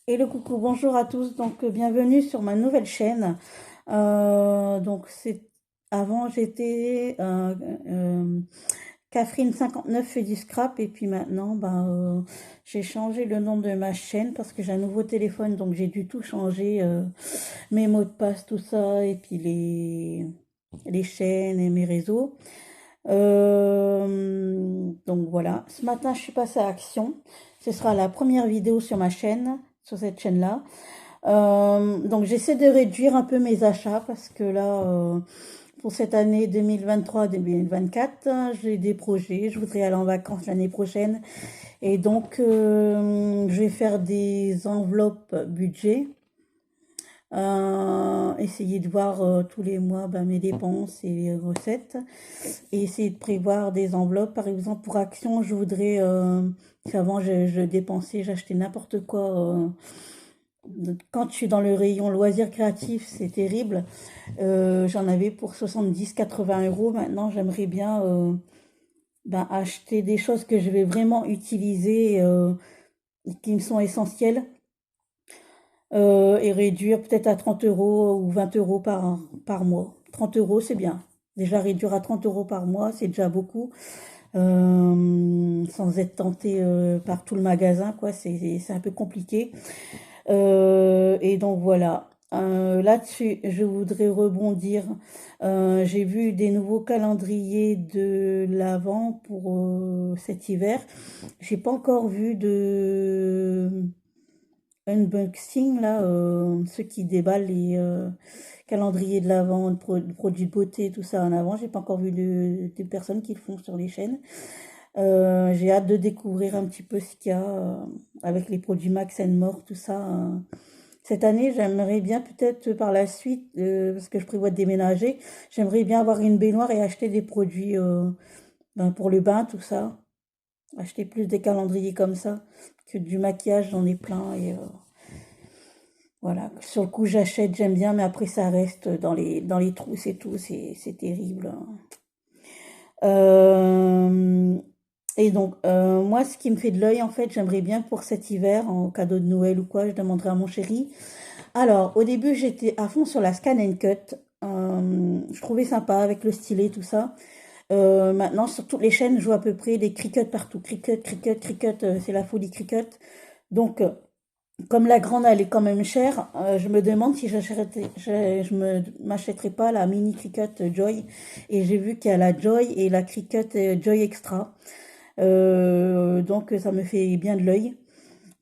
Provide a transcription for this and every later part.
Hello, coucou, bonjour à tous. Donc, bienvenue sur ma nouvelle chaîne. Donc, avant j'étais Catherine 59 fait du scrap et puis maintenant, j'ai changé le nom de ma chaîne parce que j'ai un nouveau téléphone, donc j'ai dû tout changer, mes mots de passe, tout ça, et puis les chaînes et mes réseaux. Donc voilà. Ce matin, je suis passée à Action. Ce sera la première vidéo sur ma chaîne, sur cette chaîne-là. Donc j'essaie de réduire un peu mes achats parce que là, pour cette année 2023-2024, j'ai des projets. Je voudrais aller en vacances l'année prochaine. Et donc, je vais faire des enveloppes budget. Essayer de voir tous les mois mes dépenses et recettes. Et essayer de prévoir des enveloppes. Par exemple, pour Action, je voudrais... qu'avant, je dépensais, j'achetais n'importe quoi. Quand je suis dans le rayon loisirs créatifs, c'est terrible. J'en avais pour 70-80 euros. Maintenant, j'aimerais bien acheter des choses que je vais vraiment utiliser, qui me sont essentielles, et réduire peut-être à 30 euros ou 20 euros par mois. 30 euros, c'est bien. Déjà, réduire à 30 euros par mois, c'est déjà beaucoup. Sans être tenté par tout le magasin, quoi. C'est un peu compliqué. Et donc voilà. Là-dessus, je voudrais rebondir. J'ai vu des nouveaux calendriers de l'Avent pour cet hiver. J'ai pas encore vu de unboxing là, ceux qui déballent les calendriers de l'Avent, de produits de beauté, tout ça en avant. J'ai pas encore vu de personnes qui le font sur les chaînes. J'ai hâte de découvrir un petit peu ce qu'il y a avec les produits Max More, tout ça. Cette année, j'aimerais bien peut-être par la suite, parce que je prévois de déménager, j'aimerais bien avoir une baignoire et acheter des produits pour le bain, tout ça. Acheter plus des calendriers comme ça que du maquillage, j'en ai plein et voilà. Sur le coup, j'achète, j'aime bien, mais après ça reste dans les trous, c'est tout, c'est terrible. Euh, et donc, moi, ce qui me fait de l'œil, en fait, j'aimerais bien pour cet hiver, en cadeau de Noël ou quoi, je demanderai à mon chéri. Alors, au début, j'étais à fond sur la Scan and Cut. Je trouvais sympa avec le stylet, tout ça. Maintenant, sur toutes les chaînes, je vois à peu près des Cricut partout. Cricut, Cricut, Cricut, c'est la folie Cricut. Donc, comme la grande, elle est quand même chère, je me demande si m'achèterais pas la mini Cricut Joy. Et j'ai vu qu'il y a la Joy et la Cricut Joy Extra. Donc, ça me fait bien de l'œil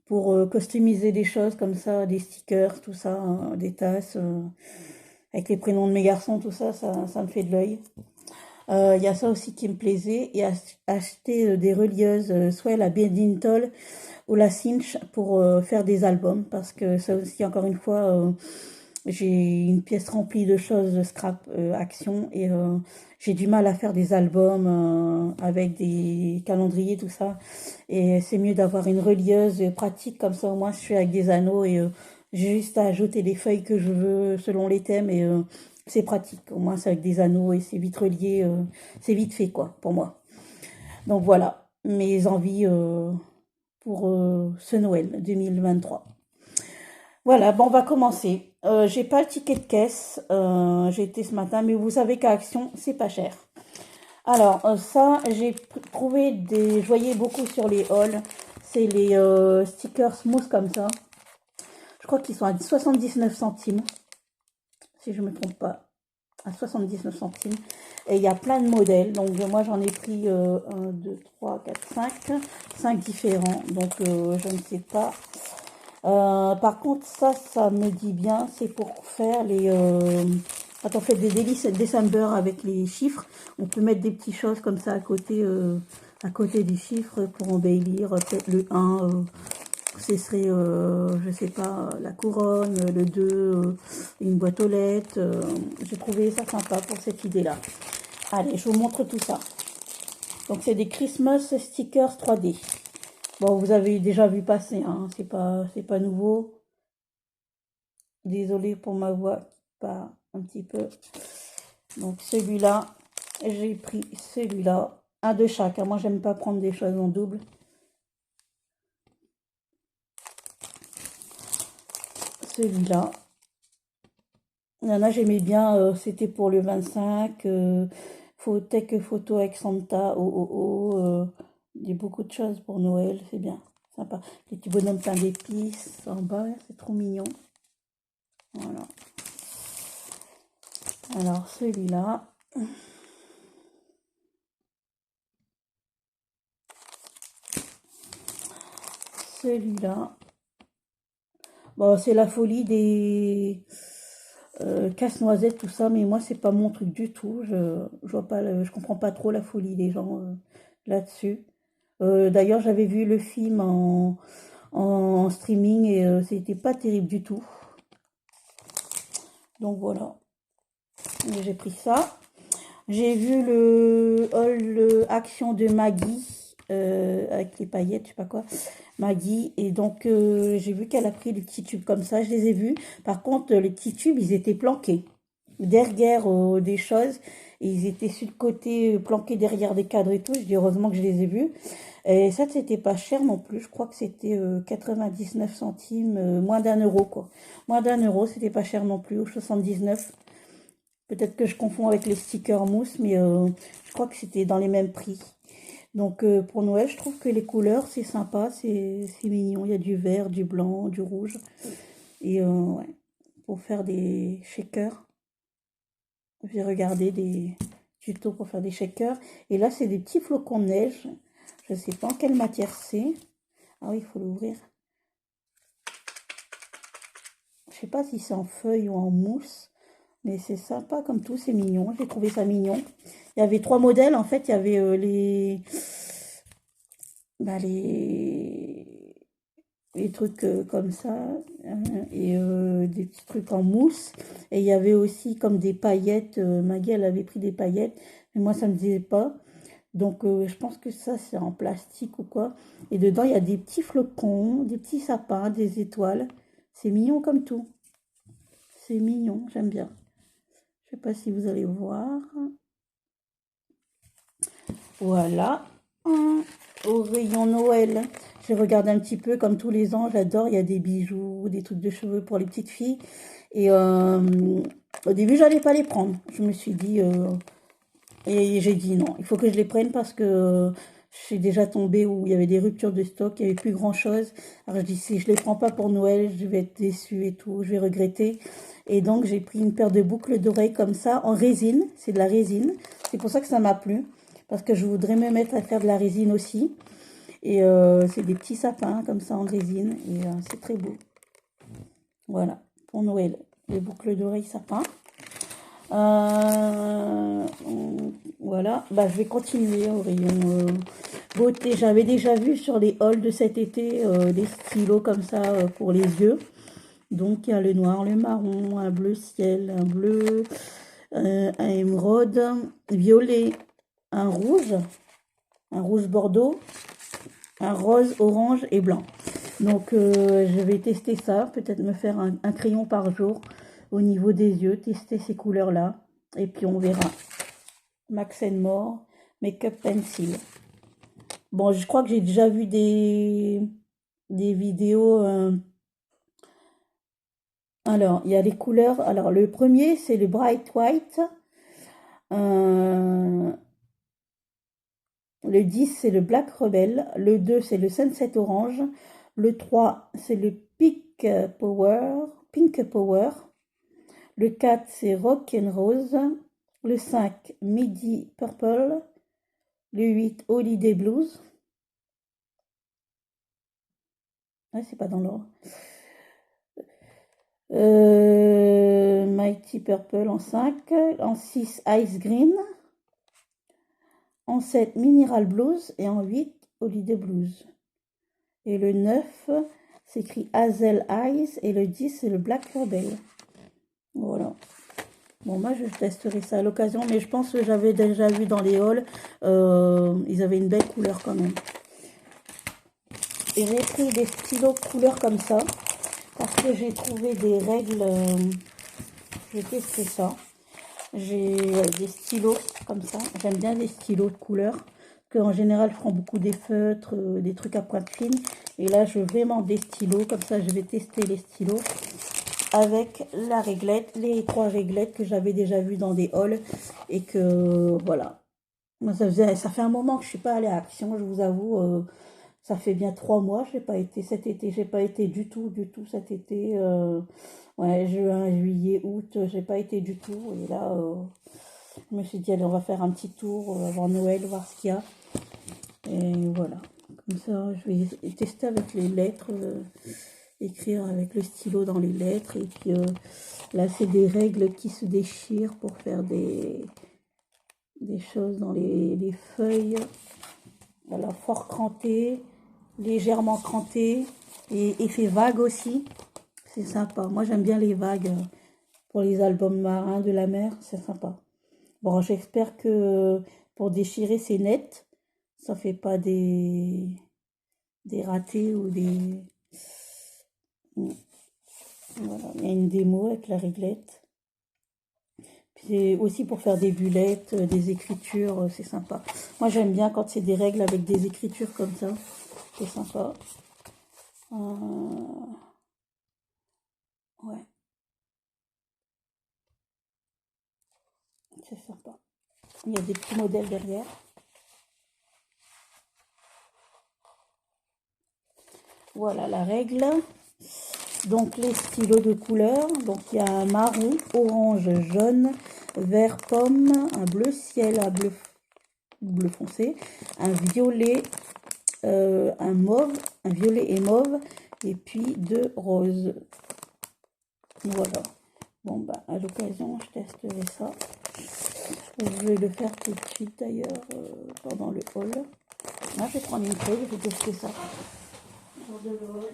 pour customiser des choses comme ça, des stickers, tout ça, hein, des tasses, avec les prénoms de mes garçons, tout ça, ça me fait de l'œil. Il y a ça aussi qui me plaisait, et acheter des relieuses, soit la Bedintoll ou la Cinch pour faire des albums, parce que ça aussi, encore une fois, j'ai une pièce remplie de choses de scrap action, et j'ai du mal à faire des albums avec des calendriers, tout ça. Et c'est mieux d'avoir une relieuse pratique, comme ça au moins je suis avec des anneaux et j'ai juste à ajouter les feuilles que je veux selon les thèmes et c'est pratique. Au moins c'est avec des anneaux et c'est vite relié, c'est vite fait quoi pour moi. Donc voilà mes envies pour ce Noël 2023. Voilà, bon, on va commencer. J'ai pas le ticket de caisse, j'ai été ce matin, mais vous savez qu'à Action, c'est pas cher. Alors, ça, trouvé je voyais beaucoup sur les hauls, c'est les stickers smooth comme ça. Je crois qu'ils sont à 79 centimes, si je me trompe pas, à 79 centimes. Et il y a plein de modèles, donc moi j'en ai pris 1, 2, 3, 4, 5, 5 différents, donc je ne sais pas. Par contre, ça me dit bien, c'est pour faire quand on fait des délices December avec les chiffres, on peut mettre des petites choses comme ça à côté du chiffre pour embellir, peut-être le 1, ce serait, je sais pas, la couronne, le 2, une boîte aux lettres. J'ai trouvé ça sympa pour cette idée-là. Allez, je vous montre tout ça. Donc, c'est des Christmas stickers 3D. Bon, vous avez déjà vu passer, hein, c'est pas nouveau. Désolée pour ma voix qui part un petit peu. Donc celui-là, j'ai pris celui-là. Un de chaque, hein. Moi, j'aime pas prendre des choses en double. celui-là. Il y en a, j'aimais bien, c'était pour le 25, Tech photo avec Santa, il y a beaucoup de choses pour Noël, c'est bien, sympa. Les petits bonhommes plein d'épices en bas, c'est trop mignon. Voilà. Alors celui-là, celui-là, bon, c'est la folie des casse-noisettes, tout ça, mais moi, c'est pas mon truc du tout. Je vois pas, je comprends pas trop la folie des gens là-dessus. D'ailleurs, j'avais vu le film en streaming et c'était pas terrible du tout. Donc voilà, j'ai pris ça. J'ai vu le haul action de Maggie avec les paillettes, je sais pas quoi. Maggie, et donc j'ai vu qu'elle a pris des petits tubes comme ça, je les ai vus. Par contre, les petits tubes, ils étaient planqués derrière des choses, et ils étaient sur le côté, planqués derrière des cadres et tout. Je dis heureusement que je les ai vus. Et ça, c'était pas cher non plus, je crois que c'était 99 centimes, moins d'1 euro quoi. Moins d'1 euro, c'était pas cher non plus, ou 79. Peut-être que je confonds avec les stickers mousse, mais je crois que c'était dans les mêmes prix. Donc pour Noël, je trouve que les couleurs, c'est sympa, c'est mignon. Il y a du vert, du blanc, du rouge. Et ouais, pour faire des shakers, j'ai regardé des tutos pour faire des shakers. Et là, c'est des petits flocons de neige. Je ne sais pas en quelle matière c'est. Ah oui, il faut l'ouvrir. Je sais pas si c'est en feuille ou en mousse. Mais c'est sympa comme tout, c'est mignon. J'ai trouvé ça mignon. Il y avait 3 modèles, en fait. Il y avait bah, les trucs comme ça. Et des petits trucs en mousse. Et il y avait aussi comme des paillettes. Maggie, elle avait pris des paillettes. Mais moi, ça ne me disait pas. Donc, je pense que ça, c'est en plastique ou quoi. Et dedans, il y a des petits flocons, des petits sapins, des étoiles. C'est mignon comme tout. C'est mignon, j'aime bien. Je sais pas si vous allez voir. Voilà. Au rayon Noël, j'ai regardé un petit peu comme tous les ans. J'adore. Il y a des bijoux, des trucs de cheveux pour les petites filles. Et au début, j'allais pas les prendre. Je me suis dit et j'ai dit non. Il faut que je les prenne parce que je suis déjà tombée où il y avait des ruptures de stock. Il y avait plus grand chose. Alors je dis si je les prends pas pour Noël, je vais être déçue et tout. Je vais regretter. Et donc, j'ai pris une paire de boucles d'oreilles comme ça, en résine. C'est de la résine. C'est pour ça que ça m'a plu. Parce que je voudrais me mettre à faire de la résine aussi. Et c'est des petits sapins comme ça en résine. Et c'est très beau. Voilà, pour Noël. Les boucles d'oreilles sapins. Voilà, bah, je vais continuer au rayon beauté. J'avais déjà vu sur les hauls de cet été des stylos comme ça pour les yeux. Donc, il y a le noir, le marron, un bleu ciel, un bleu, un émeraude, violet, un rouge bordeaux, un rose, orange et blanc. Donc, je vais tester ça, peut-être me faire un crayon par jour au niveau des yeux, tester ces couleurs-là. Et puis, on verra. Max More, Makeup Pencil. Bon, je crois que j'ai déjà vu des vidéos... Alors, il y a les couleurs. Alors, le premier, c'est le Bright White. Le 10, c'est le Black Rebel. Le 2, c'est le Sunset Orange. Le 3, c'est le Pink Power. Le 4, c'est Rock and Rose. Le 5, Midi Purple. Le 8, Holiday Blues. Ah, c'est pas dans l'ordre. Mighty Purple en 5, en 6 Ice Green, en 7 Mineral Blues et en 8 Holiday Blues. Et le 9 s'écrit Hazel Eyes et le 10 c'est le Black Rebel. Voilà. Bon, moi je testerai ça à l'occasion, mais je pense que j'avais déjà vu dans les hauls, ils avaient une belle couleur quand même. Et j'ai pris des stylos couleur comme ça. Parce que j'ai trouvé des règles, j'ai testé ça. J'ai des stylos comme ça. J'aime bien les stylos de couleur. Parce qu'en général, je prends beaucoup des feutres, des trucs à pointe fine. Et là, je veux vraiment des stylos. Comme ça, je vais tester les stylos. avec la réglette, les 3 réglettes que j'avais déjà vues dans des hauls et que voilà. Moi, ça fait un moment que je suis pas allée à Action, je vous avoue. Ça fait bien 3 mois, j'ai pas été cet été, j'ai pas été du tout cet été. Ouais, juin, juillet, août, j'ai pas été du tout. Et là, je me suis dit, allez, on va faire un petit tour avant Noël, voir ce qu'il y a. Et voilà. Comme ça, je vais tester avec les lettres, écrire avec le stylo dans les lettres. Et puis là, c'est des règles qui se déchirent pour faire des choses dans les feuilles. Voilà, fort cranté, légèrement cranté et effet vague aussi. C'est sympa. Moi, j'aime bien les vagues pour les albums marins de la mer. C'est sympa. Bon, j'espère que pour déchirer, c'est net. Ça fait pas des ratés ou des... Voilà, il y a une démo avec la réglette. Puis c'est aussi pour faire des bullettes, des écritures, c'est sympa. Moi, j'aime bien quand c'est des règles avec des écritures comme ça. C'est sympa. Ouais, c'est sympa. Il y a des petits modèles derrière. Voilà la règle. Donc les stylos de couleur. Donc il y a un marron, orange, jaune, vert pomme, un bleu ciel, un bleu foncé, un violet, un mauve, un violet et mauve, et puis 2 roses. Voilà. Bon bah à l'occasion je testerai ça. Je vais le faire tout de suite d'ailleurs pendant le haul. Là je vais prendre une feuille, je vais tester ça. Pour de le haul.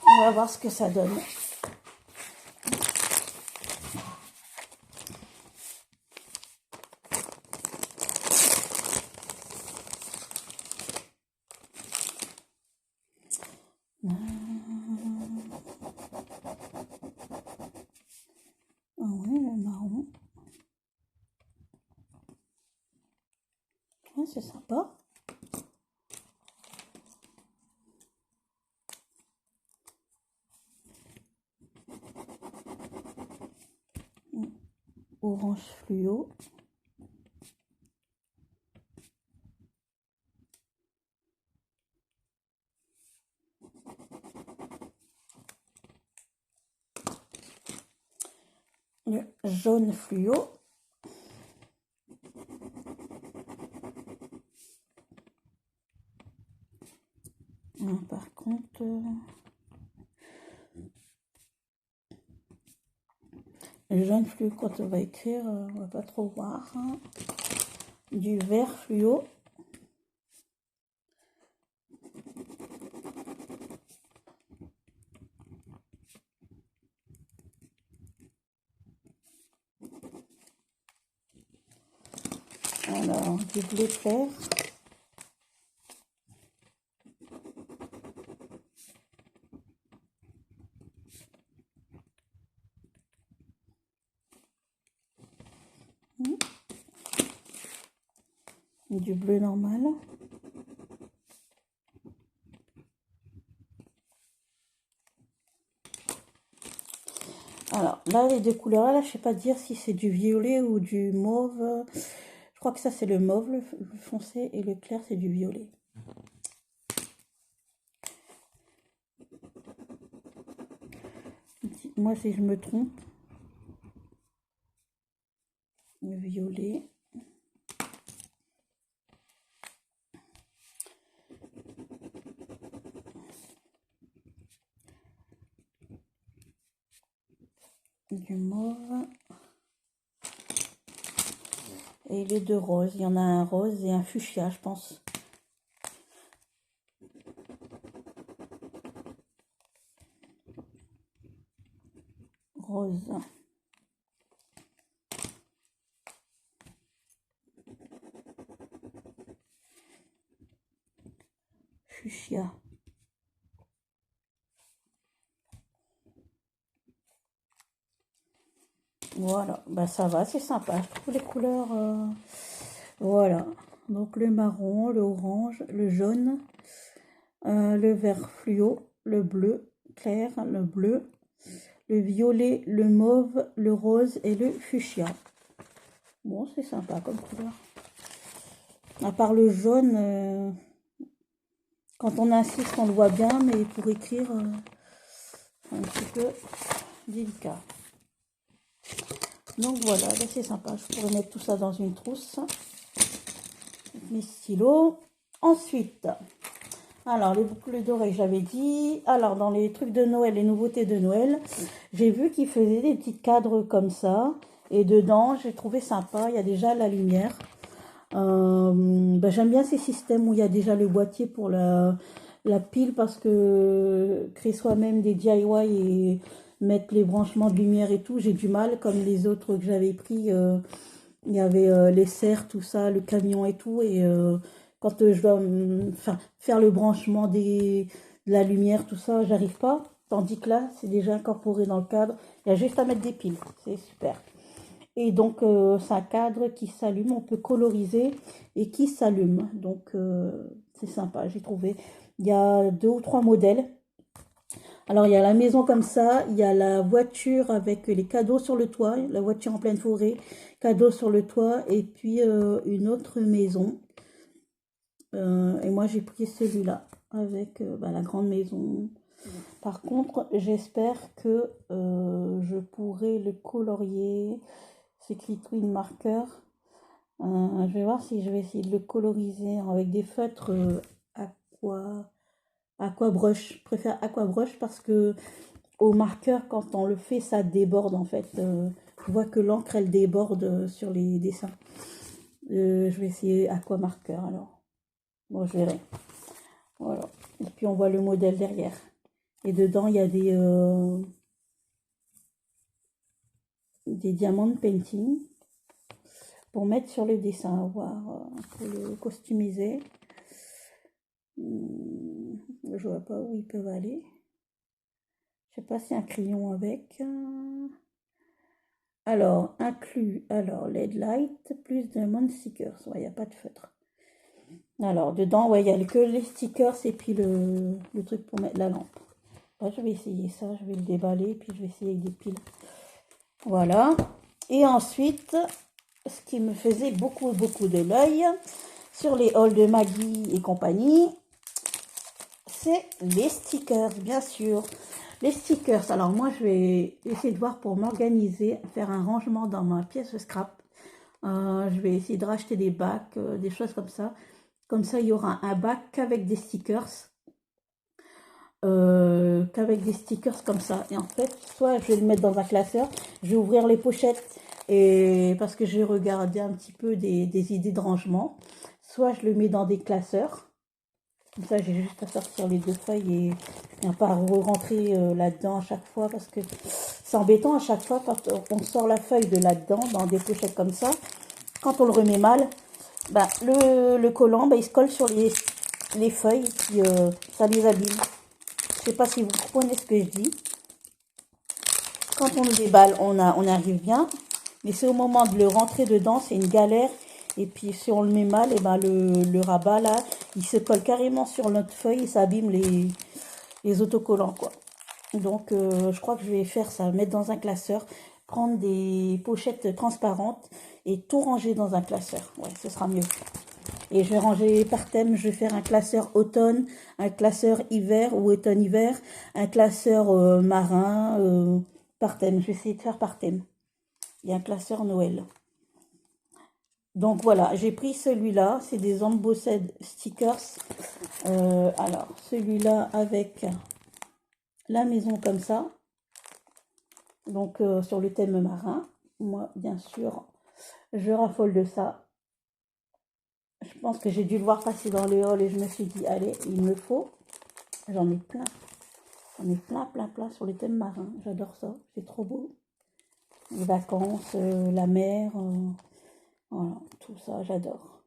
On va voir ce que ça donne. Ah ouais, le marron. Ouais, c'est sympa. Orange fluo. Le jaune fluo. Par contre, le jaune fluo, quand on va écrire, on va pas trop voir. Hein. Du vert fluo. Alors, du bleu clair. Du bleu normal. Alors, là, les deux couleurs, là, je sais pas dire si c'est du violet ou du mauve. Je crois que ça, c'est le mauve, le foncé, et le clair, c'est du violet. Moi, si je me trompe, le violet. Du mauve. Et les 2 roses. Il y en a un rose et un fuchsia, je pense. Rose. Fuchsia. Voilà, bah ça va, c'est sympa. Je trouve les couleurs Voilà. Donc le marron, le orange, le jaune, le vert fluo, le bleu clair, le bleu, le violet, le mauve, le rose et le fuchsia. Bon, c'est sympa comme couleur. À part le jaune, quand on insiste, on le voit bien, mais pour écrire, un petit peu délicat. Donc voilà, là c'est sympa. Je pourrais mettre tout ça dans une trousse. Mes stylos. Ensuite, alors les boucles d'oreilles, j'avais dit. Alors dans les trucs de Noël, les nouveautés de Noël, j'ai vu qu'ils faisaient des petits cadres comme ça. Et dedans, j'ai trouvé sympa. Il y a déjà la lumière. J'aime bien ces systèmes où il y a déjà le boîtier pour la pile parce que créer soi-même des DIY et mettre les branchements de lumière et tout, j'ai du mal comme les autres que j'avais pris. Il y avait les serres, tout ça, le camion et tout. Et quand je dois faire le branchement de la lumière, tout ça, j'arrive pas. Tandis que là, c'est déjà incorporé dans le cadre. Il y a juste à mettre des piles. C'est super. Et donc, c'est un cadre qui s'allume, on peut coloriser et qui s'allume. Donc, c'est sympa, j'ai trouvé. Il y a 2 ou 3 modèles. Alors, il y a la maison comme ça, il y a la voiture avec les cadeaux sur le toit, la voiture en pleine forêt, cadeaux sur le toit, et puis une autre maison. Et moi, j'ai pris celui-là avec la grande maison. Par contre, j'espère que je pourrai le colorier. C'est écrit Twin Marker. Je vais voir si je vais essayer de le coloriser avec des feutres aqua brush. Je préfère aqua brush parce que au marqueur, quand on le fait, ça déborde en fait. Je vois que l'encre elle déborde sur les dessins. Je vais essayer aqua marqueur alors. Bon, je verrai. Voilà. Et puis on voit le modèle derrière. Et dedans, il y a des diamants painting pour mettre sur le dessin, à voir, pour le customiser. Je vois pas où ils peuvent aller. Je sais pas si un crayon avec. Alors, inclus, alors, LED light, plus diamond stickers. Ouais, il n'y a pas de feutre. Alors, dedans, ouais, il n'y a que les stickers et puis le truc pour mettre la lampe. Là, je vais essayer ça, je vais le déballer, puis je vais essayer avec des piles. Voilà. Et ensuite, ce qui me faisait beaucoup de l'œil sur les hauls de Maggie et compagnie, c'est les stickers, bien sûr. Les stickers, alors moi je vais essayer de voir pour m'organiser, faire un rangement dans ma pièce de scrap. Je vais essayer de racheter des bacs, des choses comme ça. Comme ça, il y aura un bac qu'avec des stickers. Comme ça. Et en fait, soit je vais le mettre dans un classeur, je vais ouvrir les pochettes et parce que j'ai regardé un petit peu des idées de rangement. Soit je le mets dans des classeurs. Comme ça, j'ai juste à sortir les 2 feuilles et à pas re-rentrer là-dedans à chaque fois parce que c'est embêtant à chaque fois quand on sort la feuille de là-dedans dans des pochettes comme ça. Quand on le remet mal, le collant, il se colle sur les feuilles et puis ça les abîme. Je sais pas si vous comprenez ce que je dis. Quand on le déballe, on arrive bien. Mais c'est au moment de le rentrer dedans, c'est une galère. Et puis si on le met mal, et le rabat là, il se colle carrément sur notre feuille et ça abîme les autocollants quoi. Donc je crois que je vais faire ça, mettre dans un classeur, prendre des pochettes transparentes et tout ranger dans un classeur. Ouais, ce sera mieux. Et je vais ranger par thème, je vais faire un classeur automne, un classeur hiver ou automne-hiver, un classeur marin par thème. Je vais essayer de faire par thème. Il y a un classeur Noël. Donc voilà, j'ai pris celui-là, c'est des embossed stickers. Alors, celui-là avec la maison comme ça. Donc sur le thème marin. Moi, bien sûr, je raffole de ça. Je pense que j'ai dû le voir passer dans le hall et je me suis dit, allez, il me faut. J'en ai plein. J'en ai plein sur les thèmes marins. J'adore ça. C'est trop beau. Les vacances, la mer, voilà, tout ça, j'adore.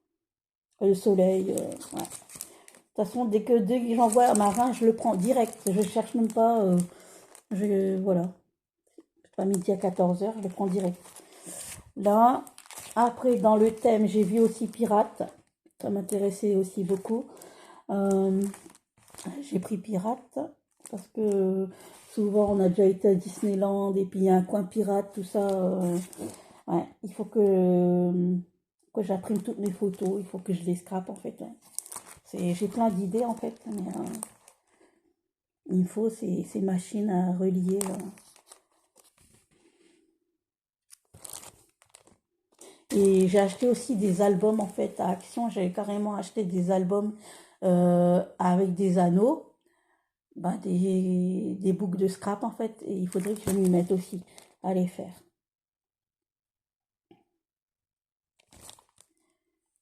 Le soleil, ouais. De toute façon, dès que j'envoie un marin, je le prends direct. Je cherche même pas. Voilà. Pas midi à 14h, je le prends direct. Là, Après, dans le thème, j'ai vu aussi Pirate. Ça m'intéressait aussi beaucoup. Euh, j'ai pris Pirate parce que souvent on a déjà été à Disneyland et puis il y a un coin pirate, tout ça. Ouais, il faut que j'imprime toutes mes photos, il faut que je les scrape en fait. Ouais. J'ai plein d'idées en fait, mais il me faut ces machines à relier. Et j'ai acheté aussi des albums en fait à Action. J'ai carrément acheté des albums avec des anneaux, bah, des boucles de scrap en fait. Et il faudrait que je m'y mette aussi à les faire.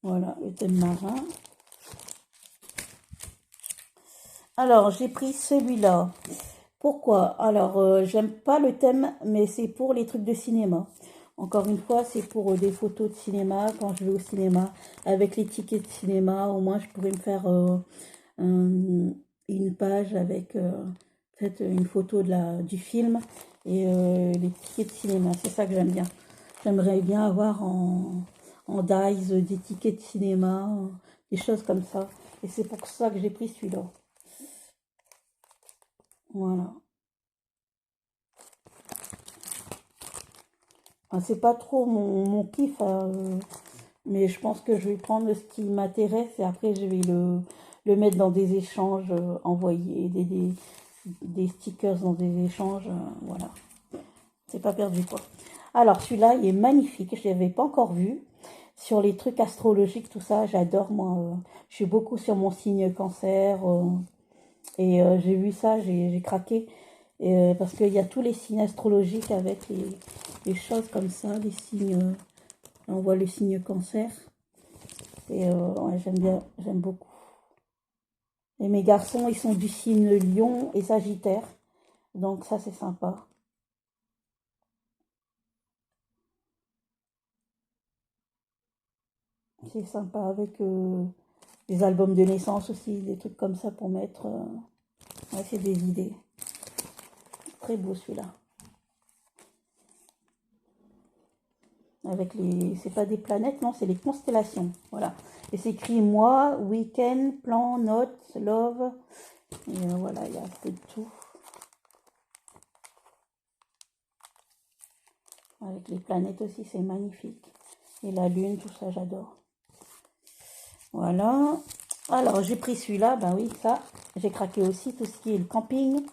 Voilà, le thème marin. Alors, j'ai pris celui-là. Pourquoi? Alors, j'aime pas le thème, mais c'est pour les trucs de cinéma. Encore une fois, c'est pour des photos de cinéma. Quand je vais au cinéma, avec les tickets de cinéma, au moins je pourrais me faire une page avec peut-être une photo du film et les tickets de cinéma. C'est ça que j'aime bien. J'aimerais bien avoir en dies des tickets de cinéma, des choses comme ça. Et c'est pour ça que j'ai pris celui-là. Voilà. Enfin, c'est pas trop mon kiff, mais je pense que je vais prendre ce qui m'intéresse et après je vais le mettre dans des échanges, envoyer des stickers dans des échanges, voilà. C'est pas perdu quoi. Alors celui-là, il est magnifique, je l'avais pas encore vu. Sur les trucs astrologiques, tout ça, j'adore moi. Je suis beaucoup sur mon signe cancer et j'ai vu ça, j'ai craqué. Parce qu'il y a tous les signes astrologiques avec les choses comme ça, les signes. On voit le signe cancer. Et ouais, j'aime bien, j'aime beaucoup. Et mes garçons, ils sont du signe lion et sagittaire. Donc ça, c'est sympa. C'est sympa avec des albums de naissance aussi, des trucs comme ça pour mettre. Ouais, c'est des idées. Très beau celui-là. Avec les. C'est pas des planètes, non, c'est les constellations. Voilà. Et c'est écrit moi, week-end, plan, note, love. Et voilà, il y a un peu de tout. Avec les planètes aussi, c'est magnifique. Et la lune, tout ça, j'adore. Voilà. Alors, j'ai pris celui-là, ben oui, ça. J'ai craqué aussi tout ce qui est le camping.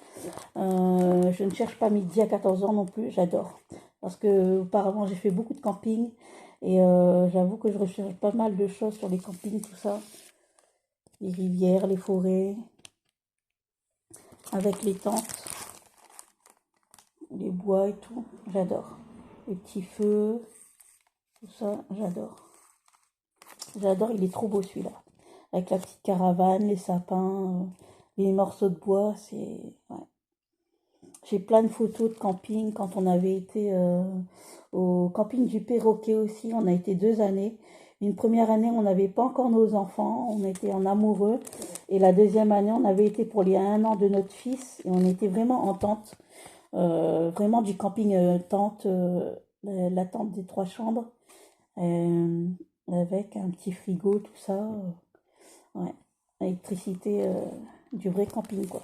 Je ne cherche pas midi à 14 ans non plus, j'adore. Parce que auparavant, j'ai fait beaucoup de camping. Et j'avoue que je recherche pas mal de choses sur les campings, tout ça. Les rivières, les forêts, avec les tentes, les bois et tout. J'adore. Les petits feux, tout ça, j'adore. J'adore, il est trop beau celui-là. Avec la petite caravane, les sapins, les morceaux de bois, c'est... Ouais. J'ai plein de photos de camping quand on avait été au camping du Perroquet aussi. On a été 2 années. Une première année, on n'avait pas encore nos enfants. On était en amoureux. Et la deuxième année, on avait été pour les 1 an de notre fils. Et on était vraiment en tente. Vraiment du camping tente. La tente des 3 chambres. Euh, avec un petit frigo, tout ça. Ouais. Électricité du vrai camping, quoi.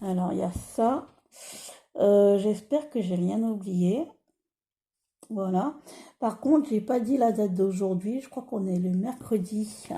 Alors, il y a ça. J'espère que j'ai rien oublié. Voilà. Par contre, j'ai pas dit la date d'aujourd'hui. Je crois qu'on est le mercredi.